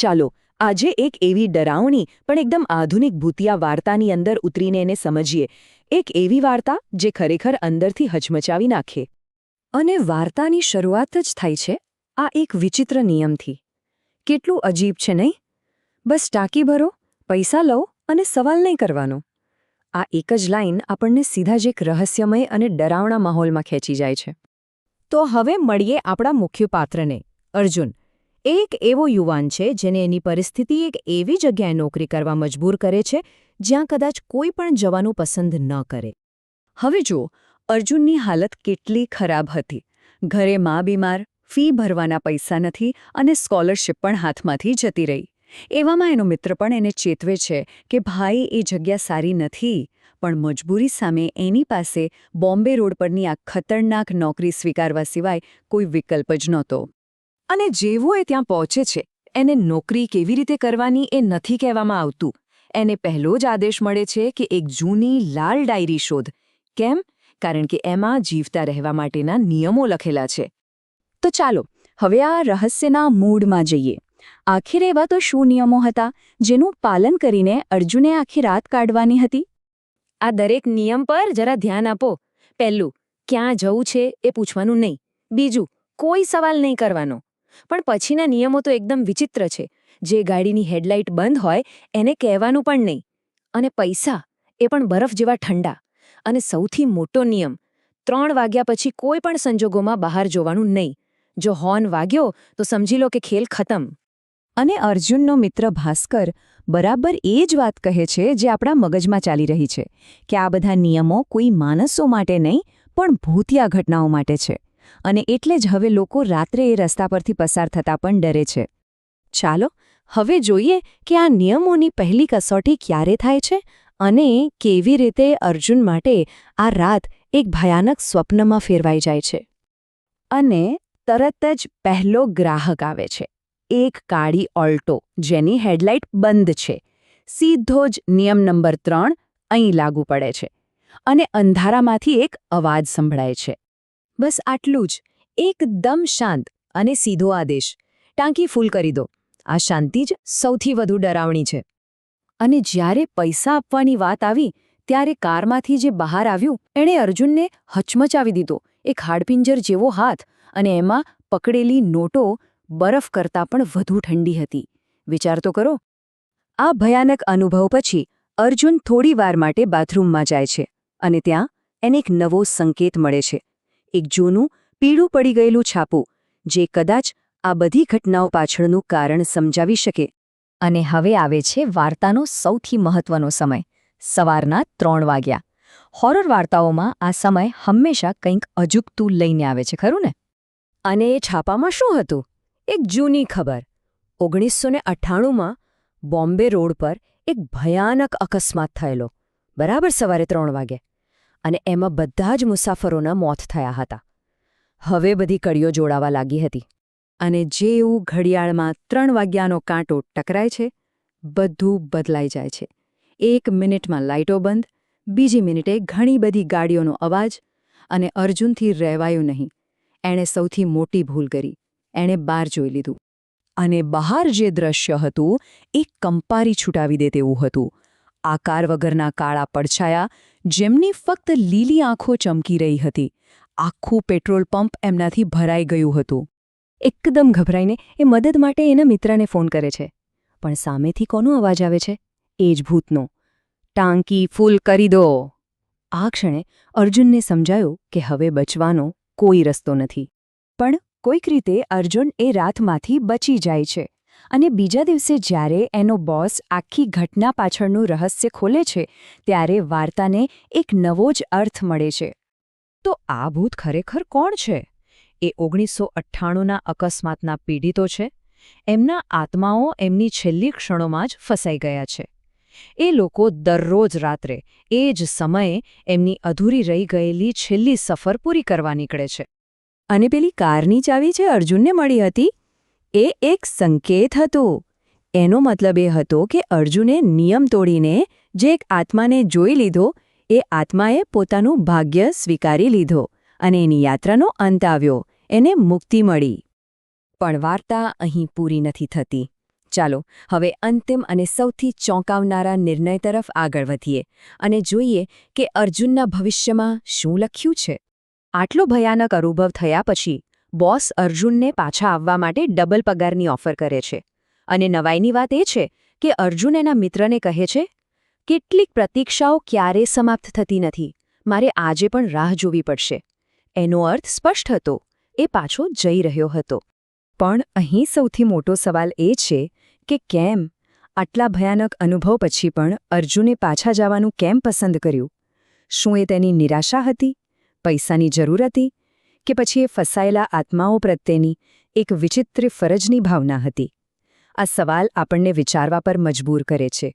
ચાલો આજે એક એવી ડરાવણી પણ એકદમ આધુનિક ભૂતિયા વાર્તાની અંદર ઉતરીને એને સમજીએ. એક એવી વાર્તા જે ખરેખર અંદરથી હચમચાવી નાખે. અને વાર્તાની શરૂઆત જ થાય છે આ એક વિચિત્ર નિયમથી. કેટલું અજીબ છે નહીં? બસ ટાંકી ભરો, પૈસા લો અને સવાલ નહીં કરવાનો. આ એક જ લાઈન આપણને સીધા જ એક રહસ્યમય અને ડરાવણા માહોલમાં ખેંચી જાય છે. તો હવે મળીએ આપણા મુખ્ય પાત્રને, અર્જુન. એ એક એવો યુવાન છે જેને એની પરિસ્થિતિ એક એવી જગ્યાએ નોકરી કરવા મજબૂર કરે છે જ્યાં કદાચ કોઈ પણ જવાનું પસંદ ન કરે. હવે જુઓ, અર્જુનની હાલત કેટલી ખરાબ હતી. ઘરે મા બીમાર, ફી ભરવાના પૈસા નથી અને સ્કોલરશિપ પણ હાથમાંથી જતી રહી. એવામાં એનો મિત્ર પણ એને ચેતવે છે કે ભાઈ, એ જગ્યા સારી નથી, પણ મજબૂરી સામે એની પાસે બોમ્બે રોડ પરની આ ખતરનાક નોકરી સ્વીકારવા સિવાય કોઈ વિકલ્પ જ નહોતો. અને જેવો એ ત્યાં પહોંચે છે, એને નોકરી કેવી રીતે કરવાની એ નથી કહેવામાં આવતું. એને પહેલો જ આદેશ મળે છે કે એક જૂની લાલ ડાયરી શોધ. કેમ? કારણ કે એમાં જીવતા રહેવા માટેના નિયમો લખેલા છે. તો ચાલો હવે આ રહસ્યના મૂળમાં જઈએ. આખિર એવા તો શું નિયમો હતા જેનું પાલન કરીને અર્જુને આખી રાત કાઢવાની હતી? આ દરેક નિયમ પર જરા ધ્યાન આપો. પહેલું, ક્યાં જવું છે એ પૂછવાનું નહીં. બીજું, કોઈ સવાલ નહીં કરવાનો. પણ પછીના નિયમો તો એકદમ વિચિત્ર છે. જે ગાડીની હેડલાઇટ બંધ હોય એને કહેવાનું પણ નહીં. અને પૈસા, એ પણ બરફ જેવા ઠંડા. અને સૌથી મોટો નિયમ, 3 વાગ્યા પછી કોઈ પણ સંજોગોમાં બહાર જોવાનું નહીં. જો હોર્ન વાગ્યો તો સમજી લો કે ખેલ ખતમ. અને અર્જુનનો મિત્ર ભાસ્કર બરાબર એ જ વાત કહે છે જે આપણા મગજમાં ચાલી રહી છે, કે આ બધા નિયમો કોઈ માણસો માટે નહીં પણ ભૂતિયા ઘટનાઓ માટે છે. અને એટલે જ હવે લોકો રાત્રે એ રસ્તા પરથી પસાર થતા પણ ડરે છે. ચાલો હવે જોઈએ કે આ નિયમોની પહેલી કસોટી ક્યારે થાય છે અને કેવી રીતે અર્જુન માટે આ રાત એક ભયાનક સ્વપ્નમાં ફેરવાઈ જાય છે. અને તરત જ પહેલો ગ્રાહક આવે છે. એક કાળી ઓલ્ટો જેની હેડલાઇટ બંધ છે. સીધો જ નિયમ નંબર 3 અહીં લાગુ પડે છે. અને અંધારામાંથી એક અવાજ સંભળાય છે. બસ આટલું જ. એકદમ શાંત અને સીધો આદેશ, ટાંકી ફૂલ કરી દો. આ શાંતિ જ સૌથી વધુ ડરાવણી છે. અને જ્યારે પૈસા આપવાની વાત આવી ત્યારે કારમાંથી જે બહાર આવ્યું એણે અર્જુનને હચમચાવી દીધો. એક હાડપિંજર જેવો હાથ, અને એમાં પકડેલી નોટો બરફ કરતાં પણ વધુ ઠંડી હતી. વિચાર તો કરો. આ ભયાનક અનુભવ પછી અર્જુન થોડી વાર માટે બાથરૂમમાં જાય છે. અને ત્યાં એને એક નવો સંકેત મળે છે. એક જૂનું પીળું પડી ગયેલું છાપું, જે કદાચ આ બધી ઘટનાઓ પાછળનું કારણ સમજાવી શકે. અને હવે આવે છે વાર્તાનો સૌથી મહત્વનો સમય, સવારના 3 વાગ્યા. હોરર વાર્તાઓમાં આ સમય હંમેશા કંઈક અજુગતું લઈને આવે છે, ખરું ને? અને એ છાપામાં શું હતું? એક જૂની ખબર. 1998માં બોમ્બે રોડ પર એક ભયાનક અકસ્માત થયેલો, બરાબર સવારે 3 વાગે. અને એમાં બધા જ મુસાફરોના મોત થયા હતા. હવે બધી કડીઓ જોડાવા લાગી હતી. અને જેવું ઘડિયાળમાં 3 વાગ્યાનો કાંટો ટકરાય છે, બધું બદલાઈ જાય છે. 1 મિનિટમાં લાઇટો બંધ, બીજી મિનિટે ઘણી બધી ગાડીઓનો અવાજ. અને અર્જુનથી રહેવાયું નહીં. એણે સૌથી મોટી ભૂલ કરી. એણે બહાર જોઈ લીધું. અને બહાર જે દ્રશ્ય હતું એ કંપારી છૂટાવી દે તેવું હતું. આકાર વગરના કાળા પડછાયા, જેમની ફક્ત લીલી આંખો ચમકી રહી હતી. આખું પેટ્રોલ પંપ એમનાથી ભરાઈ ગયું હતું. એકદમ ગભરાઈને એ મદદ માટે એના મિત્રને ફોન કરે છે. પણ સામેથી કોનો અવાજ આવે છે? એ જ ભૂતનો. ટાંકી ફૂલ કરી દો. આ ક્ષણે અર્જુનને સમજાયું કે હવે બચવાનો કોઈ રસ્તો નથી. પણ કોઈક રીતે અર્જુન એ રાતમાંથી બચી જાય છે. અને બીજા દિવસે જ્યારે એનો બોસ આખી ઘટના પાછળનું રહસ્ય ખોલે છે, ત્યારે વાર્તાને એક નવો જ અર્થ મળે છે. તો આ ભૂત ખરેખર કોણ છે? એ 1998ના અકસ્માતના પીડિતો છે. એમના આત્માઓ એમની છેલ્લી ક્ષણોમાં જ ફસાઈ ગયા છે. એ લોકો દરરોજ રાત્રે એ જ સમયે એમની અધૂરી રહી ગયેલી છેલ્લી સફર પૂરી કરવા નીકળે છે. અને પેલી કારની ચાવી જે અર્જુનને મળી હતી, એ એક સંકેત હતો. એનો મતલબ એ હતો કે અર્જુને નિયમ તોડીને જે એક આત્માને જોઈ લીધો, એ આત્માએ પોતાનું ભાગ્ય સ્વીકારી લીધો અને એની યાત્રાનો અંત આવ્યો. એને મુક્તિ મળી. પણ વાર્તા અહીં પૂરી નથી થતી. ચાલો હવે અંતિમ અને સૌથી ચોંકાવનારા નિર્ણય તરફ આગળ વધીએ અને જોઈએ કે અર્જુનના ભવિષ્યમાં શું લખ્યું છે. આટલો ભયાનક અનુભવ થયા પછી બોસ અર્જુનને પાછા આવવા માટે ડબલ પગારની ઓફર કરે છે. અને નવાઈની વાત એ છે કે અર્જુન એના મિત્રને કહે છે, કેટલીક પ્રતીક્ષાઓ ક્યારેય સમાપ્ત થતી નથી, મારે આજે પણ રાહ જોવી પડશે. એનો અર્થ સ્પષ્ટ હતો, એ પાછો જઈ રહ્યો હતો. પણ અહીં સૌથી મોટો સવાલ એ છે કે કેમ આટલા ભયાનક અનુભવ પછી પણ અર્જુને પાછા જવાનું કેમ પસંદ કર્યું? શું એ તેની નિરાશા હતી, પૈસાની જરૂર હતી, કે પછી એ ફસાયેલા આત્માઓ પ્રત્યેની એક વિચિત્ર ફરજની ભાવના હતી? આ સવાલ આપણને વિચારવા પર મજબૂર કરે છે.